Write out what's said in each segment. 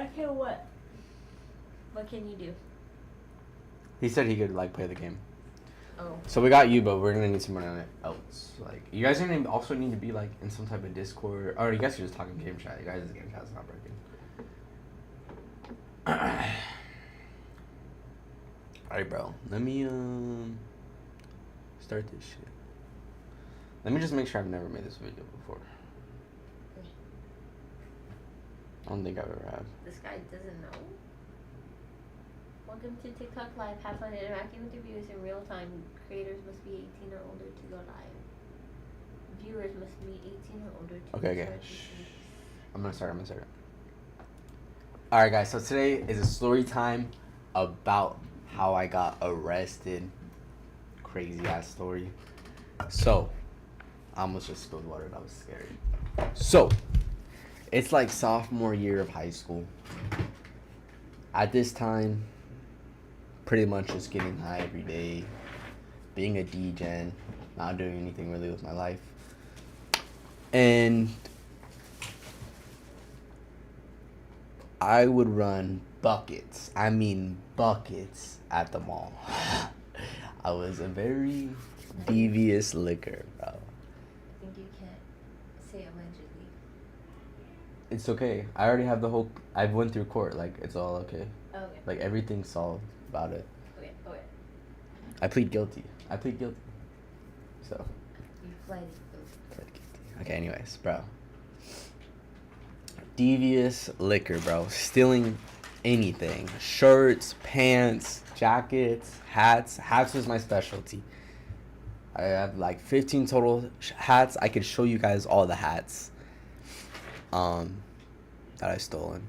Okay, what? What can you do? He said he could like play the game. Oh. So we got you, but we're gonna need someone else. Like you guys are gonna also need to be like in some type of Discord. Or you guys are just talking game chat. You guys' game chat's not working. Alright, bro. Let me start this shit. Let me just make sure I've never made this video before. I don't think I've ever have. This guy doesn't know. Welcome to TikTok Live. Have fun interacting with your viewers in real time. Creators must be 18 or older to go live. Viewers must be 18 or older to Okay. start Shh. this. I'm gonna start. Alright, guys. So today is a story time about how I got arrested. Crazy ass story. So, I almost just spilled water. That was scary. So, it's like sophomore year of high school. At this time, pretty much just getting high every day, being a D-gen, not doing anything really with my life. And I would run buckets. I mean buckets at the mall. I was a very devious liquor, bro. I think you can't say allegedly. It's okay. I already have the whole. I went through court. Like it's all okay. Oh, okay. Like everything's solved about it. Okay. Okay. I plead guilty. So. You pleaded guilty. Okay. Anyways, bro. Devious liquor, bro. Stealing anything. Shirts, pants, jackets, hats. Hats was my specialty. I have like 15 total hats. I could show you guys all the hats that I've stolen.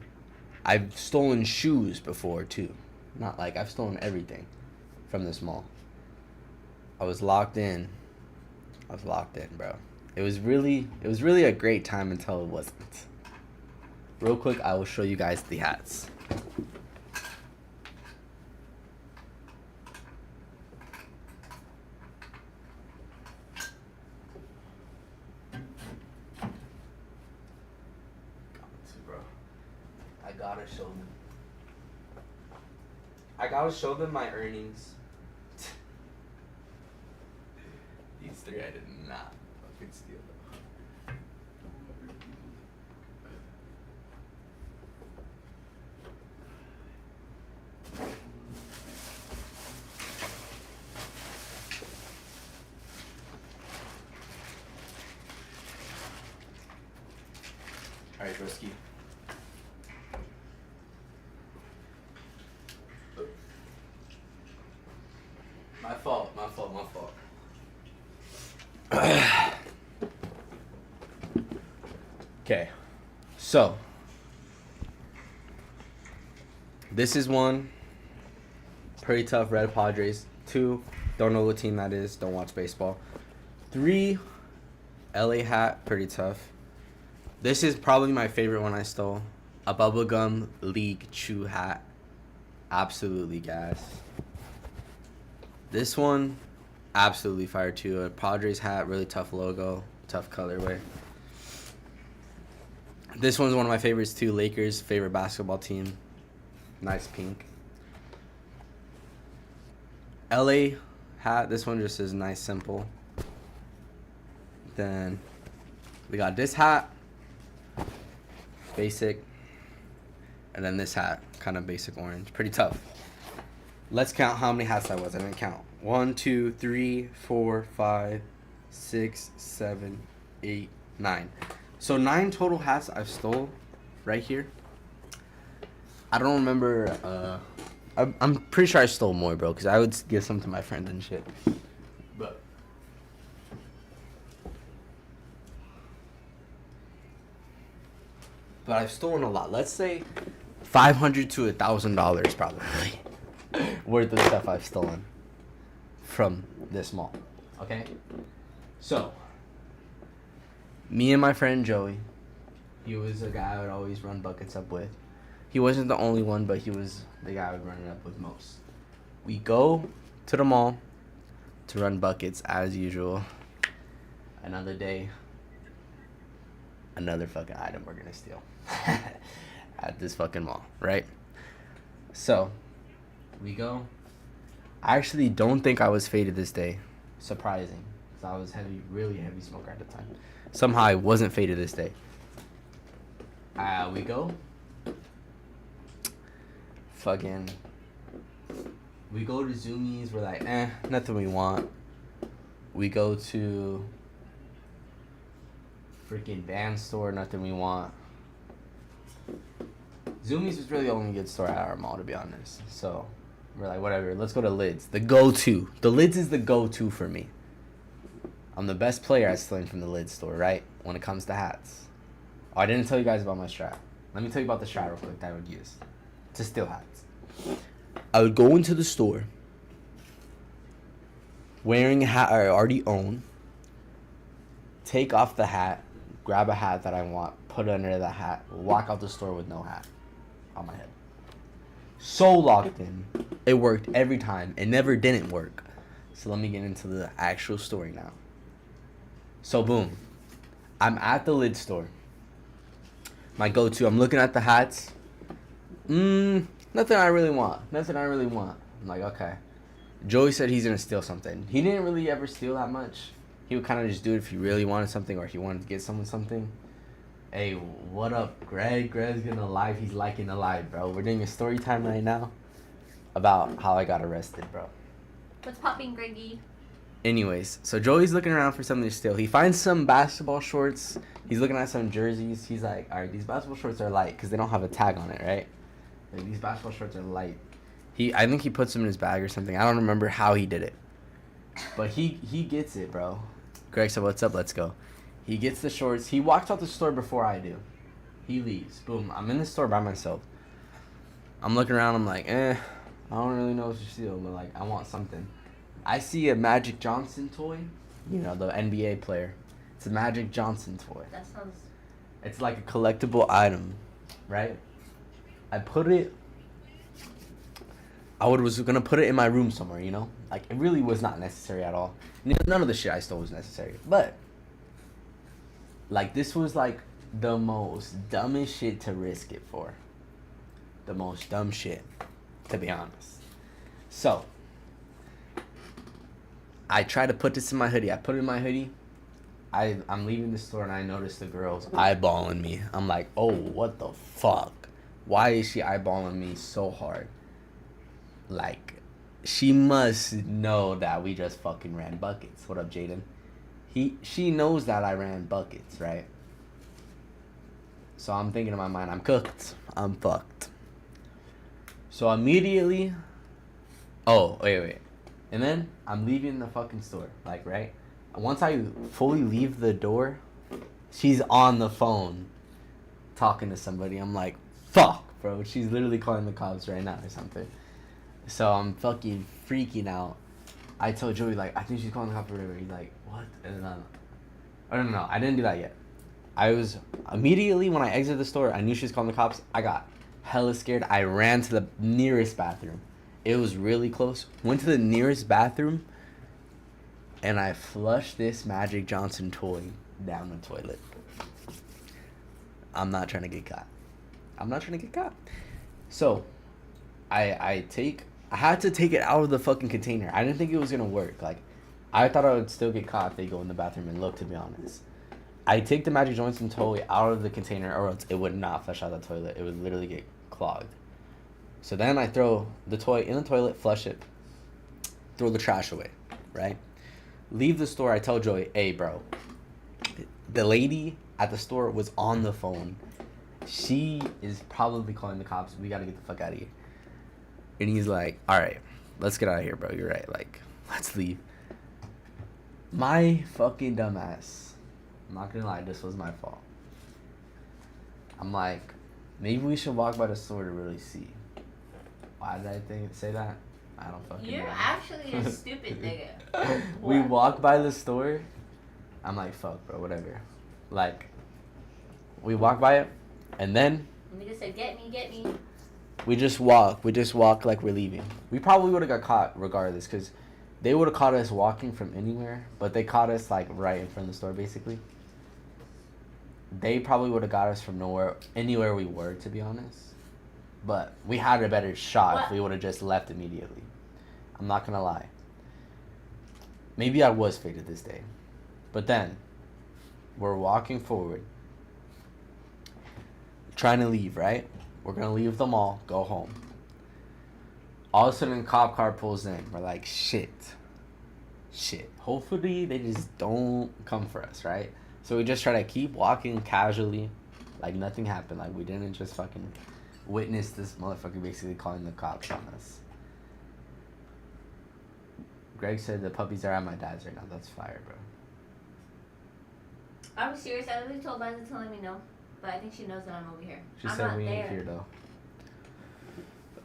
I've stolen shoes before too. Not like I've stolen everything from this mall. I was locked in, bro. It was really a great time until it wasn't. Real quick, I will show you guys the hats. I gotta show them my earnings. These three I did not fucking steal though. Alright, broski. My fault. Okay, so this is one, pretty tough, Red Padres. 2, don't know what team that is, don't watch baseball. 3, LA hat, pretty tough. This is probably my favorite one I stole, a Bubblegum League Chew hat, absolutely gas. This one, absolutely fire too. A Padres hat, really tough logo, tough colorway. This one's one of my favorites too. Lakers' favorite basketball team. Nice pink. LA hat. This one just is nice, simple. Then we got this hat. Basic. And then this hat, kind of basic orange. Pretty tough. Let's count how many hats that was. I didn't count. 1, 2, 3, 4, 5, 6, 7, 8, 9. So 9 total hats I've stole right here. I don't remember. I'm pretty sure I stole more, bro, because I would give some to my friends and shit. But I've stolen a lot. Let's say $500 to $1,000 probably worth of stuff I've stolen from this mall. Okay, so me and my friend Joey, he was a guy I would always run buckets up with. He wasn't the only one, but he was the guy I would run it up with most. We go to the mall to run buckets as usual. Another day, another fucking item we're gonna steal. at this fucking mall, right? So, we go. I actually don't think I was faded this day. Surprising. Because I was really heavy smoker at the time. Somehow I wasn't faded this day. We go. Fucking. We go to Zoomies. We're like, nothing we want. We go to freaking band store. Nothing we want. Zoomies was really the only good store at our mall, to be honest. So we're like, whatever. Let's go to Lids. The go-to. The Lids is the go-to for me. I'm the best player at stealing from the Lids store, right? When it comes to hats. Oh, I didn't tell you guys about my strat. Let me tell you about the strat real quick that I would use to steal hats. I would go into the store wearing a hat I already own, take off the hat, grab a hat that I want, put it under the hat, walk out the store with no hat on my head. So locked in. It worked every time. It never didn't work. So let me get into the actual story now. So boom. I'm at the Lid store. My go-to. I'm looking at the hats. Nothing I really want. I'm like, okay. Joey said he's going to steal something. He didn't really ever steal that much. He would kind of just do it if he really wanted something or he wanted to get someone something. Hey, what up, Greg? Greg's gonna live. He's liking the live, bro. We're doing a story time right now about how I got arrested, bro. What's popping, Greggy? Anyways, so Joey's looking around for something to steal. He finds some basketball shorts. He's looking at some jerseys. He's like, all right, these basketball shorts are light because they don't have a tag on it, right? Like, these basketball shorts are light. I think he puts them in his bag or something. I don't remember how he did it. But he gets it, bro. Greg said, what's up? Let's go. He gets the shorts. He walks out the store before I do. He leaves. Boom. I'm in the store by myself. I'm looking around. I'm like, I don't really know what to steal, but, like, I want something. I see a Magic Johnson toy. You know, the NBA player. It's a Magic Johnson toy. That sounds... It's like a collectible item, right? I was going to put it in my room somewhere, you know? Like, it really was not necessary at all. None of the shit I stole was necessary. But, like, this was, like, the most dumbest shit to risk it for. The most dumb shit, to be honest. So, I try to put this in my hoodie. I put it in my hoodie. I'm leaving the store and I notice the girl's eyeballing me. I'm like, oh, what the fuck? Why is she eyeballing me so hard? Like, she must know that we just fucking ran buckets. What up, Jaden? She knows that I ran buckets, right? So I'm thinking in my mind, I'm cooked. I'm fucked. So immediately, oh, wait. And then I'm leaving the fucking store, like, right? Once I fully leave the door, she's on the phone talking to somebody. I'm like, fuck, bro. She's literally calling the cops right now or something. So I'm fucking freaking out. I told Joey, like, I think she's calling the cops or whatever. He's like, what? And then, no, I didn't do that yet. I was, immediately when I exited the store, I knew she was calling the cops. I got hella scared. I ran to the nearest bathroom. It was really close. Went to the nearest bathroom, and I flushed this Magic Johnson toy down the toilet. I'm not trying to get caught. So, I had to take it out of the fucking container. I didn't think it was gonna work. Like, I thought I would still get caught if they go in the bathroom and look, to be honest. I take the Magic Johnson toy out of the container, or else it would not flush out the toilet. It would literally get clogged. So then I throw the toy in the toilet, flush it, throw the trash away, right? Leave the store. I tell Joey, hey, bro, the lady at the store was on the phone. She is probably calling the cops. We got to get the fuck out of here. And he's like, all right, let's get out of here, bro. You're right. Like, let's leave. My fucking dumbass. I'm not going to lie. This was my fault. I'm like, maybe we should walk by the store to really see. Why did I say that? I don't fucking know. You're actually a stupid nigga. We walk by the store. I'm like, fuck, bro, whatever. Like, we walk by it, and then... We just said, get me. We just walk like we're leaving. We probably would have got caught regardless, because they would have caught us walking from anywhere, but they caught us, like, right in front of the store, basically. they probably would have got us from anywhere we were, to be honest. But we had a better shot if we would have just left immediately. I'm not gonna lie. Maybe I was faded this day. But then, we're walking forward. Trying to leave, right? We're gonna leave the mall, go home. All of a sudden, a cop car pulls in. We're like, shit. Hopefully, they just don't come for us, right? So we just try to keep walking casually, like nothing happened. Like we didn't just fucking witness this motherfucker basically calling the cops on us. Greg said the puppies are at my dad's right now. That's fire, bro. I'm serious. I literally told Liza to let me know. But I think she knows that I'm over here. She I'm said not we there. ain't here, though.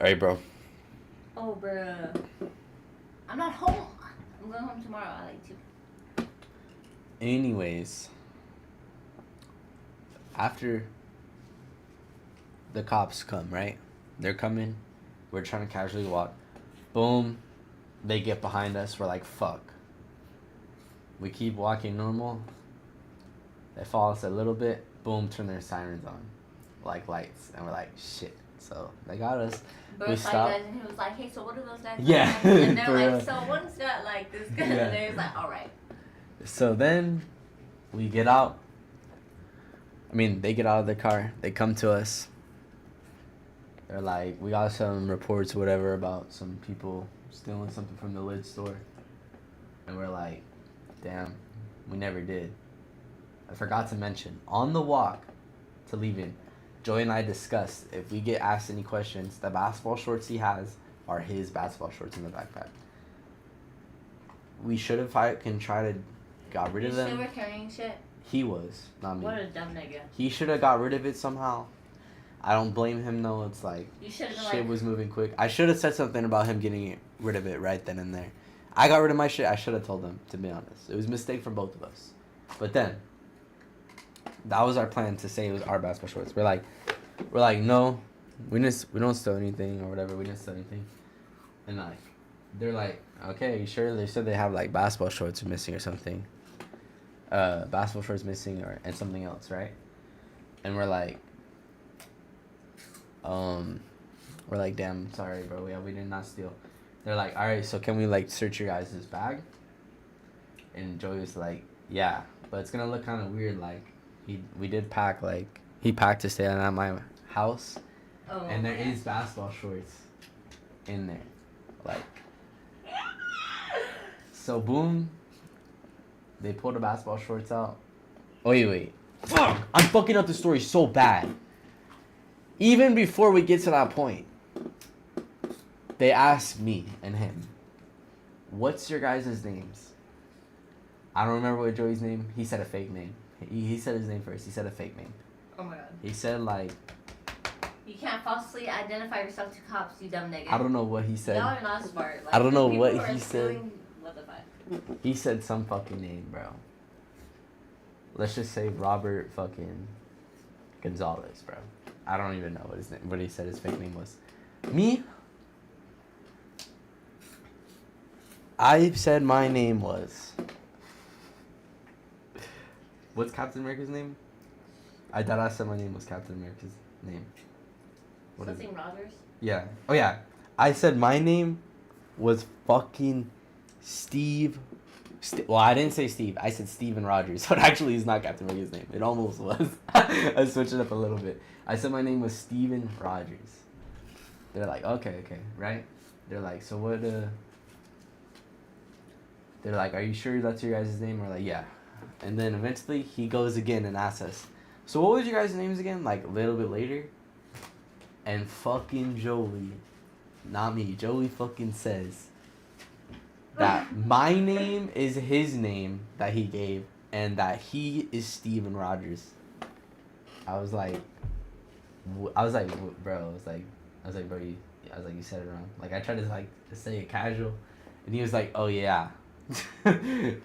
Alright, bro. Oh, bruh. I'm not home. I'm going home tomorrow. I like to. Anyways. After the cops come, right? They're coming. We're trying to casually walk. Boom. They get behind us. We're like, fuck. We keep walking normal. They follow us a little bit. Boom, turn their sirens on. Like lights. And we're like, shit. So they got us. Bro, We stopped. guys, and he was like, hey, so what are those guys? Yeah. And they're For like, real. so one's got like this gun. Yeah. And they're like, alright. So then we get out. I mean, they get out of the car. They come to us. They're like, we got some reports, whatever, about some people stealing something from the lid store. And we're like, damn, we never did. I forgot to mention, on the walk to leaving, Joey and I discussed if we get asked any questions, the basketball shorts he has are his basketball shorts in the backpack. We should have tried to got rid You of still them. were carrying shit? He was, not me. What a dumb nigga. He should have got rid of it somehow. I don't blame him though. It's like You should have shit like. was moving quick. I should have said something about him getting rid of it right then and there. I got rid of my shit. I should have told him, to be honest. It was a mistake for both of us. But then, that was our plan to say it was our basketball shorts. We're like, no, we don't steal anything or whatever. We didn't steal anything. And like, they're like, okay, you sure? They said they have like basketball shorts missing or something. Basketball shorts missing and something else, right? And we're like, damn, sorry, bro. Yeah, we did not steal. They're like, all right, so can we like search your guys' bag? And Joey was like, yeah, but it's gonna look kind of weird. Like, we did pack, like, he packed to stay at my house, Oh, and there is basketball shorts in there, like. So boom, they pulled the basketball shorts out. Oh wait, fuck! I'm fucking up the story so bad. Even before we get to that point, they asked me and him, what's your guys' names? I don't remember what Joey's name. He said a fake name. He said his name first. He said a fake name. Oh my god. He said like, You can't falsely identify yourself to cops, you dumb nigga. I don't know what he said. Y'all are not smart. Like, I don't know people what who are he said. stealing- What the fuck? He said some fucking name, bro. Let's just say Robert fucking Gonzalez, bro. I don't even know what he said his fake name was. Me? I said my name was. What's Captain America's name? I thought I said my name was Captain America's name. What is it? Something Rogers? Yeah. Oh yeah. I said my name was fucking Steve. Well, I didn't say Steve. I said Steven Rogers. So it actually is not Captain America's name. It almost was. I switched it up a little bit. I said my name was Steven Rogers. They're like, okay, right? They're like, so what? They're like, are you sure that's your guys' name? We're like, yeah. And then eventually he goes again and asks us, so what was your guys' names again? Like a little bit later. And fucking Joey, not me, Joey fucking says that my name is his name that he gave and that he is Steven Rogers. I was like, bro, I was like, bro, you said it wrong. Like, I tried to, like, say it casual. And he was like, oh, yeah. I'm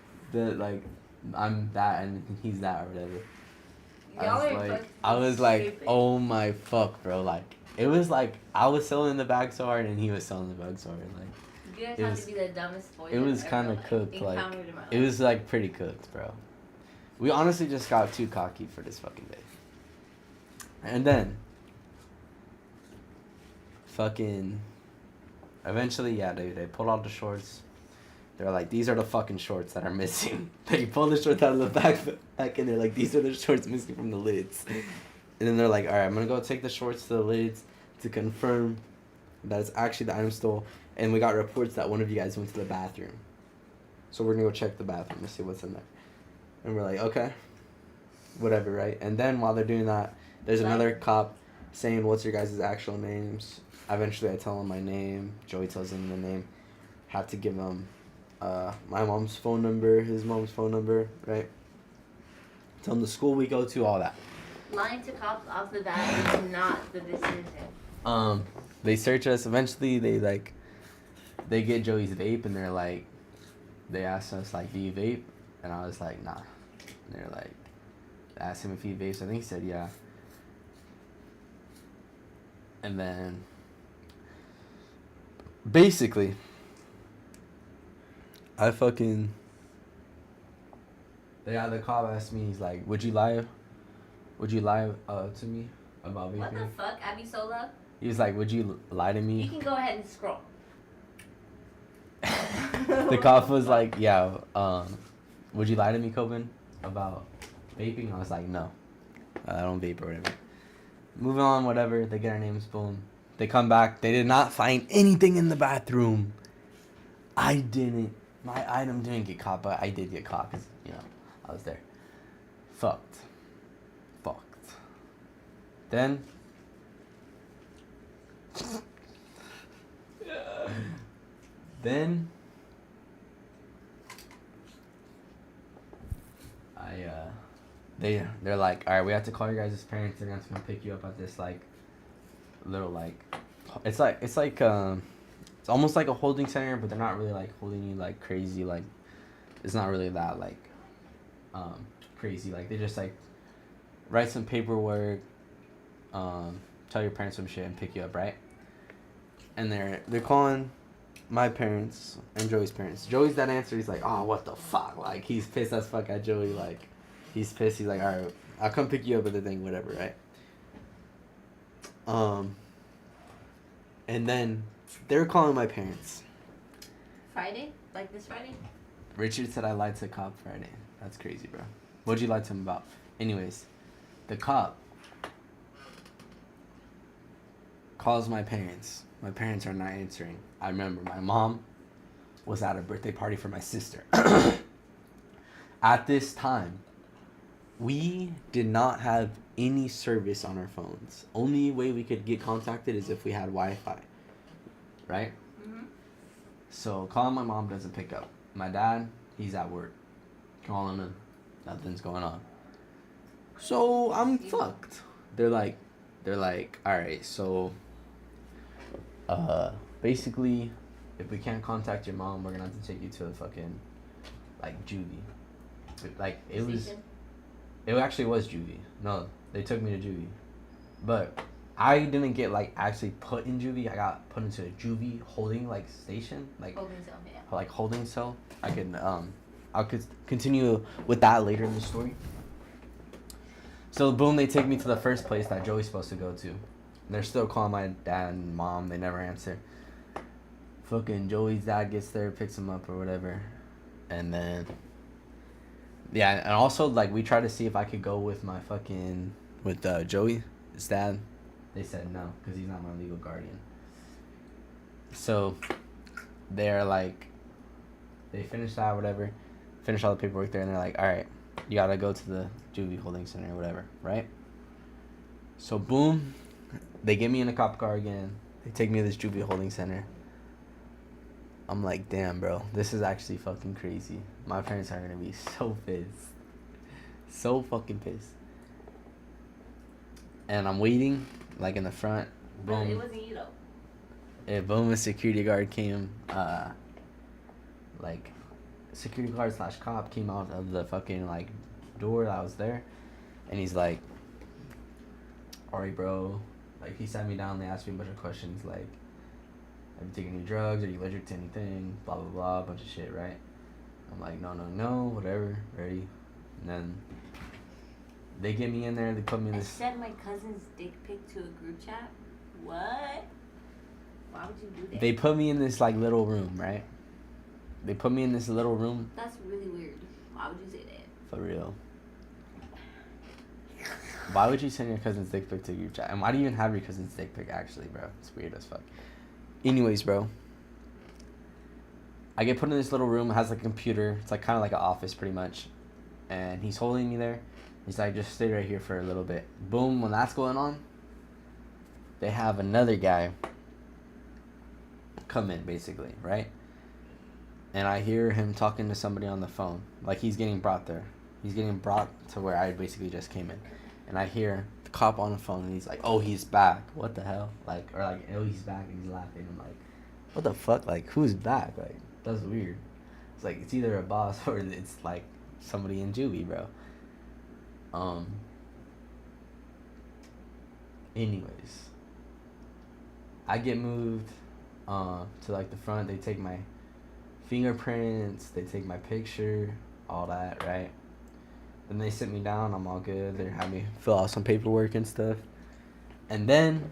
that and he's that or whatever. I was like, stupid. oh my fuck, bro. Like, it was like, I was selling the bag so hard and he was selling the bag so hard. Like, You guys it have was- to be the dumbest boy it was I've kind ever, of cooked. Like, encountered in my it life. was, like, pretty cooked, bro. We honestly just got too cocky for this fucking day. And then, fucking, eventually, yeah, they pulled out the shorts. They're like, these are the fucking shorts that are missing. They pull the shorts out of the back, and they're like, these are the shorts missing from the lids. And then they're like, all right, I'm gonna go take the shorts to the lids to confirm that it's actually the item stole. And we got reports that one of you guys went to the bathroom. So we're gonna go check the bathroom to see what's in there. And we're like, okay, whatever, right? And then while they're doing that, there's another cop saying, what's your guys' actual names? Eventually I tell him my name. Joey tells him the name. Have to give him my mom's phone number, his mom's phone number, right? Tell him the school we go to, all that. Lying to cops off the bat is not the decision. They search us. Eventually, they get Joey's vape, and they're like, they asked us, like, do you vape? And I was like, nah. And they're like, asked him if he vapes. I think he said yeah. And then, basically, the cop asked me, he's like, would you lie to me about vaping? What the fuck, Abby Sola? He was like, would you lie to me? You can go ahead and scroll. The cop was like, yeah, would you lie to me, Coben, about vaping? I was like, no, I don't vape or whatever. Moving on, whatever. They get our names, boom. They come back. They did not find anything in the bathroom. I didn't. My item didn't get caught, but I did get caught because, I was there. Fucked. Then, they're like, all right, we have to call your guys' parents. They're gonna have to come pick you up at this little it's almost like a holding center, but they're not really like holding you like crazy. Like, it's not really that crazy. Like, they just like write some paperwork, tell your parents some shit and pick you up, right? And they're calling my parents and Joey's parents. Joey's that answer. He's like, oh, what the fuck? Like, he's pissed as fuck at Joey. Like, he's pissed. He's like, all right, I'll come pick you up at the thing, whatever, right? And then they're calling my parents. Friday? Like this Friday? Richard said I lied to a cop Friday. That's crazy, bro. What'd you lie to him about? Anyways, the cop calls my parents. My parents are not answering. I remember my mom was at a birthday party for my sister. At this time, we did not have any service on our phones. Only way we could get contacted is if we had Wi-Fi, right? Mm-hmm. So calling my mom doesn't pick up. My dad, he's at work. Calling him, nothing's going on. So I'm fucked. They're like, all right, so basically, if we can't contact your mom, we're gonna have to take you to a fucking juvie. Like, it actually was juvie. No, they took me to juvie, but I didn't get actually put in juvie. I got put into a juvie holding station, Holding cell, yeah. Holding cell. I could continue with that later in the story. So boom, they take me to the first place that Joey's supposed to go to. And they're still calling my dad and mom. They never answer. Fucking Joey's dad gets there, picks him up or whatever, and then yeah, and also we tried to see if I could go with Joey, his dad. They said no because he's not my legal guardian. So they're they finished that, whatever, finish all the paperwork there, and they're like, all right, you gotta go to the juvie holding center or whatever, right? So boom, they get me in a cop car again. They take me to this juvie holding center. I'm like, damn, bro, this is actually fucking crazy. My parents are gonna be so pissed. So fucking pissed. And I'm waiting, in the front. Boom. But it wasn't you, though. Yeah, boom, a security guard came, security guard / cop came out of the fucking, door that was there. And he's like, alright, bro. He sat me down, they asked me a bunch of questions, have you taken any drugs? Are you allergic to anything? Blah, blah, blah, a bunch of shit, right? I'm like, no, whatever, ready. And then they get me in there. They put me in I this. sent my cousin's dick pic to a group chat. What? Why would you do that? They put me in this like little room, right? They put me in this little room. That's really weird. Why would you say that? For real. Why would you send your cousin's dick pic to group chat? And why do you even have your cousin's dick pic, actually, bro? It's weird as fuck. Anyways, bro. I get put in this little room. It has like a computer. It's like kind of like an office, pretty much. And he's holding me there. He's like, just stay right here for a little bit. Boom, when that's going on, they have another guy come in, basically, right? And I hear him talking to somebody on the phone. Like, he's getting brought there. He's getting brought to where I basically just came in. And I hear the cop on the phone, and he's like, oh, he's back. What the hell? Like, or like, oh, he's back, and he's laughing. I'm like, what the fuck? Like, who's back? Like, that's weird. It's like, it's either a boss or it's like somebody in juvie, bro. Anyways, I get moved to like the front. They take my fingerprints, they take my picture, all that, right? Then they sit me down. I'm all good. They have me fill out some paperwork and stuff. And then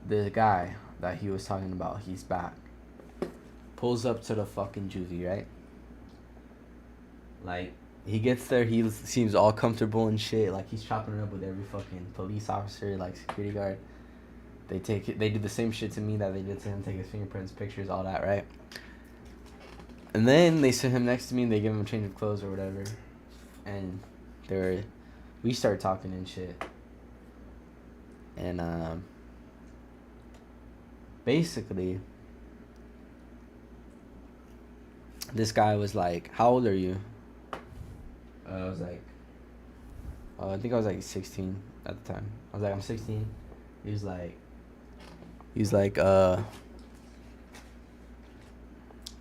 the guy that he was talking about, he's back. Pulls up to the fucking juvie, right? Like, he gets there, he seems all comfortable and shit. Like, he's chopping it up with every fucking police officer, like, security guard. They do the same shit to me that they did to him, take his fingerprints, pictures, all that, right? And then they sit him next to me and they give him a change of clothes or whatever. And we start talking and shit. And, basically, this guy was like, how old are you? I was like, I think I was like 16 at the time. I was like, I'm 16. He was like,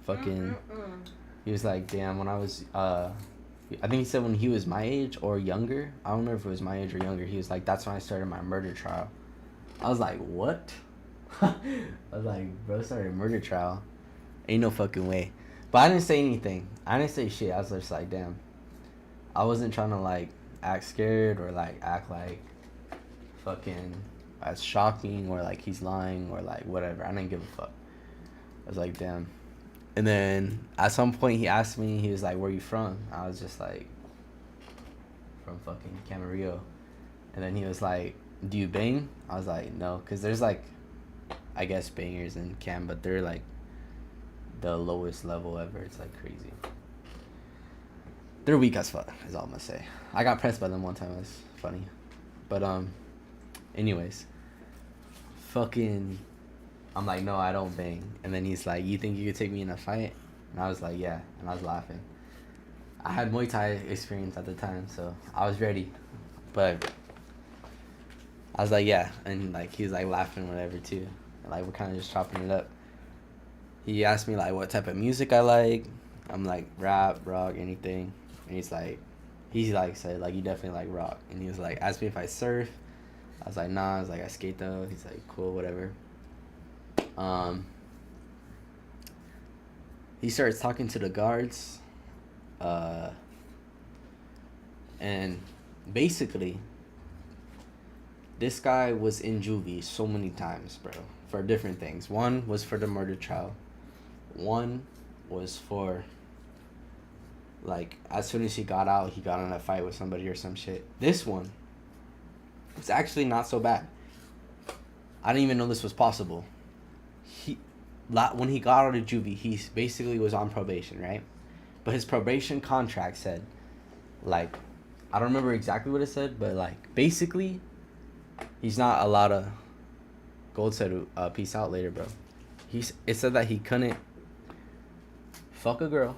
fucking, he was like, damn, when I was, I think he said when he was my age or younger. I don't remember if it was my age or younger. He was like, that's when I started my murder trial. I was like, what? I was like, bro started a murder trial. Ain't no fucking way. But I didn't say anything. I didn't say shit. I was just like, damn. I wasn't trying to, like, act scared or, like, act like fucking as shocking or, like, he's lying or, like, whatever. I didn't give a fuck. I was like, damn. And then at some point he asked me, he was like, where you from? I was just like, from fucking Camarillo. And then he was like, do you bang? I was like, no. Because there's, like, I guess bangers in Cam, but they're, like, the lowest level ever. It's like crazy. They're weak as fuck, is all I'm gonna say. I got pressed by them one time. It was funny. But anyways, fucking, I'm like, no, I don't bang. And then he's like, you think you could take me in a fight? And I was like, yeah. And I was laughing. I had Muay Thai experience at the time, so I was ready. But I was like, yeah. And like he was like laughing whatever too. And, like, we're kind of just chopping it up. He asked me like what type of music I like. I'm like, rap, rock, anything. And he's like said like, you definitely like rock. And he was like, asked me if I surf. I was like, nah. I was like, I skate though. He's like, cool, whatever. He starts talking to the guards. And basically, this guy was in juvie so many times, bro, for different things. One was for the murder trial. One was for, like, as soon as he got out, he got in a fight with somebody or some shit. This one was actually not so bad. I didn't even know this was possible. When he got out of juvie, he basically was on probation, right? But his probation contract said, like, I don't remember exactly what it said, but, like, basically, he's not allowed to. Gold said, peace out later, bro. It said that he couldn't fuck a girl.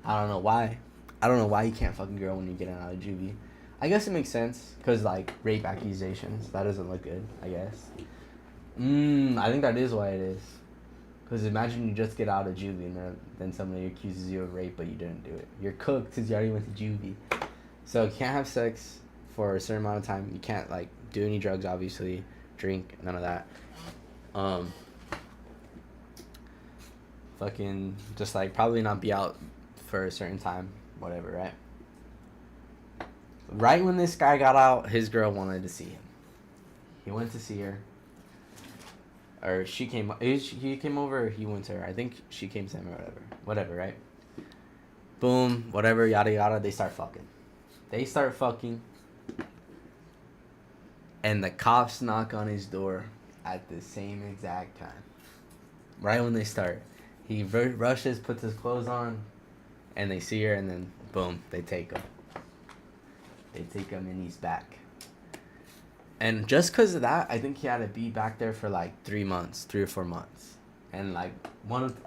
I don't know why. I don't know why you can't fuck a girl when you're getting out of juvie. I guess it makes sense, because, like, rape accusations. That doesn't look good, I guess. I think that is why it is. Because imagine you just get out of juvie and then somebody accuses you of rape, but you didn't do it. You're cooked since you already went to juvie. So you can't have sex for a certain amount of time. You can't, like, do any drugs, obviously. Drink, none of that. fucking just like probably not be out for a certain time, whatever, right? Right when this guy got out, his girl wanted to see him. He went to see her. Or she came, he came over, or he went to her. I think she came to him or whatever. Whatever, right? Boom, whatever, yada yada, they start fucking. And the cops knock on his door at the same exact time. Right when they start. He rushes, puts his clothes on, and they see her, and then boom, they take him. They take him, and he's back. And just because of that, I think he had to be back there for like 3 or 4 months. And like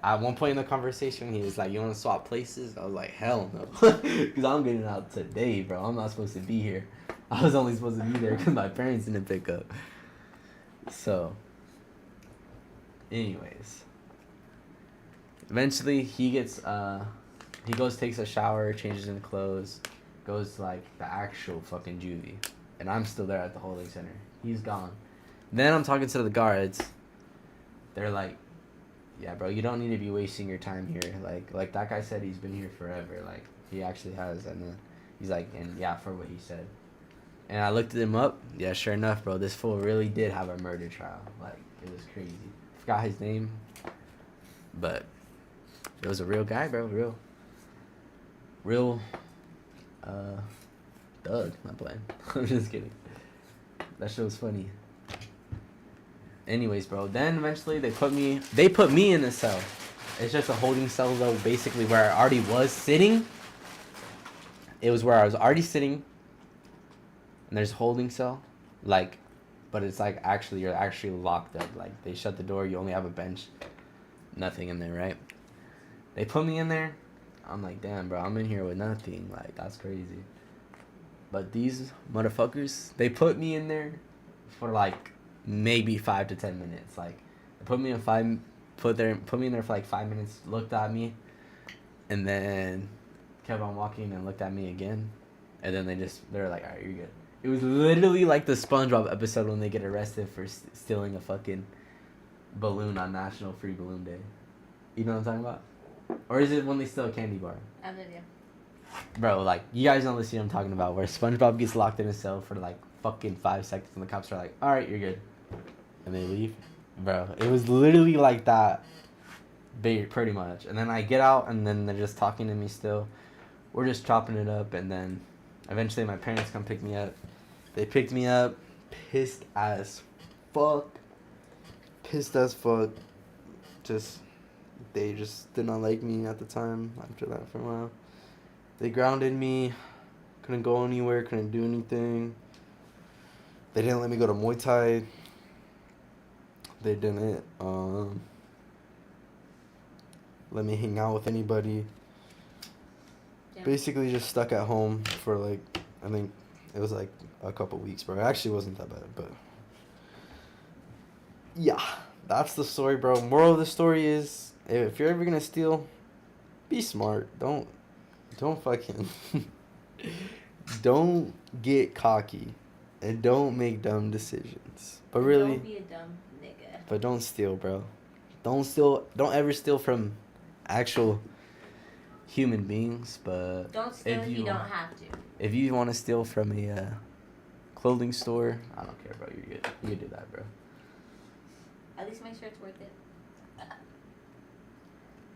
at one point in the conversation, he was like, "You want to swap places?" I was like, "Hell no," because I'm getting out today, bro. I'm not supposed to be here. I was only supposed to be there because my parents didn't pick up. So, anyways, eventually he gets he goes, takes a shower, changes in clothes, goes to like the actual fucking juvie. And I'm still there at the holding center. He's gone. Then I'm talking to the guards. They're like, "Yeah, bro, you don't need to be wasting your time here. Like that guy said, he's been here forever. Like, he actually has." And then he's like, "And yeah, for what he said." And I looked him up. Yeah, sure enough, bro, this fool really did have a murder trial. Like, it was crazy. Forgot his name. But it was a real guy, bro. Real, Doug, not playing. I'm just kidding. That shit was funny. Anyways, bro, then eventually they put me in a cell. It's just a holding cell, though, basically where I already was sitting. It was where I was already sitting. And there's a holding cell. Like, but it's like you're actually locked up. Like, they shut the door, you only have a bench. Nothing in there, right? They put me in there. I'm like, damn, bro, I'm in here with nothing. Like, that's crazy. But these motherfuckers, they put me in there for like maybe 5 to 10 minutes. Like, they put me in there for like 5 minutes, looked at me, and then kept on walking and looked at me again. And then they're like, "All right, you're good." It was literally like the SpongeBob episode when they get arrested for stealing a fucking balloon on National Free Balloon Day. You know what I'm talking about? Or is it when they steal a candy bar? I have no idea. Bro, like, you guys know the scene I'm talking about, where SpongeBob gets locked in a cell for like fucking 5 seconds, and the cops are like, "All right, you're good," and they leave. Bro, it was literally like that, pretty much. And then I get out, and then they're just talking to me still. We're just chopping it up, and then eventually my parents come pick me up. They picked me up, pissed as fuck. They just did not like me at the time. After that, for a while, they grounded me. Couldn't go anywhere. Couldn't do anything. They didn't let me go to Muay Thai. They didn't let me hang out with anybody. Yeah. Basically, just stuck at home for like, I think it was like a couple weeks, bro. It actually wasn't that bad, but yeah, that's the story, bro. Moral of the story is, if you're ever gonna steal, be smart. Don't fucking don't get cocky, and don't make dumb decisions. But really, Don't be a dumb nigga. but don't steal, bro. Don't steal. Don't ever steal from actual human beings. But Don't steal if you don't have to. if you want to steal from a clothing store, I don't care, bro. You're good. You can do that, bro. At least make sure it's worth it.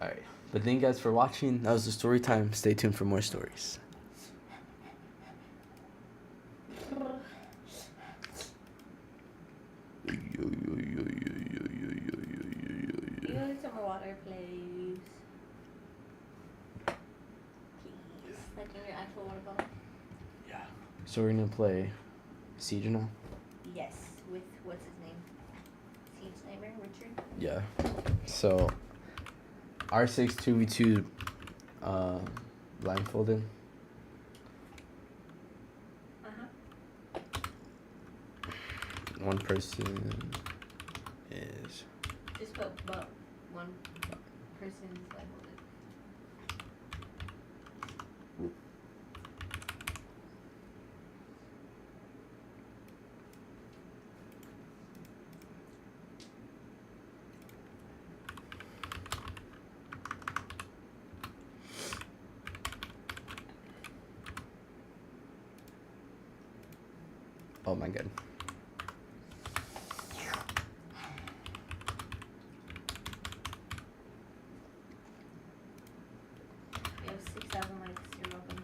Alright. But thank you guys for watching. That was the story time. Stay tuned for more stories. You need some more water, please. Please. Like in your actual water bottle? Yeah. So we're gonna play Siege now? Yes. With, what's his name? Siege Nightmare? Richard? Yeah. So R6 2v2 blindfolded. One person is Just put but one person is blindfolded. Oh my god. We have 6,000 likes. You're welcome.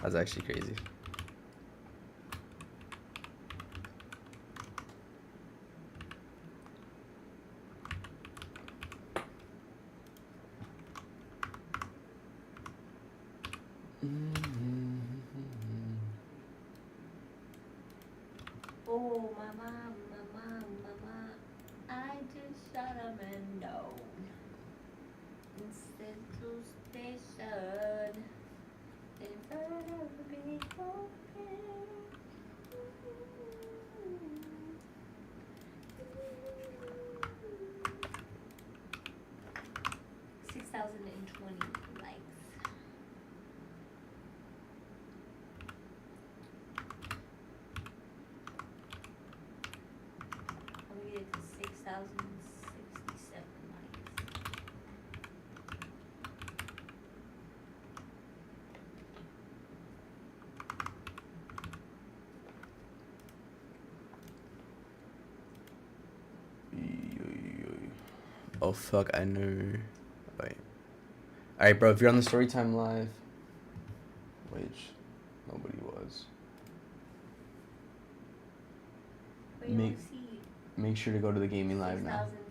That's actually crazy. Oh, mama, I just shot a man down in Central Station in front of a big open. 6,020 likes. I'm gonna get it to 6,067 likes. Oh fuck, I know. Wait. Alright, bro, if you're on the Storytime Live, which nobody was, What do you Make- wanna see? make sure to go to the Gaming Live now. 6,000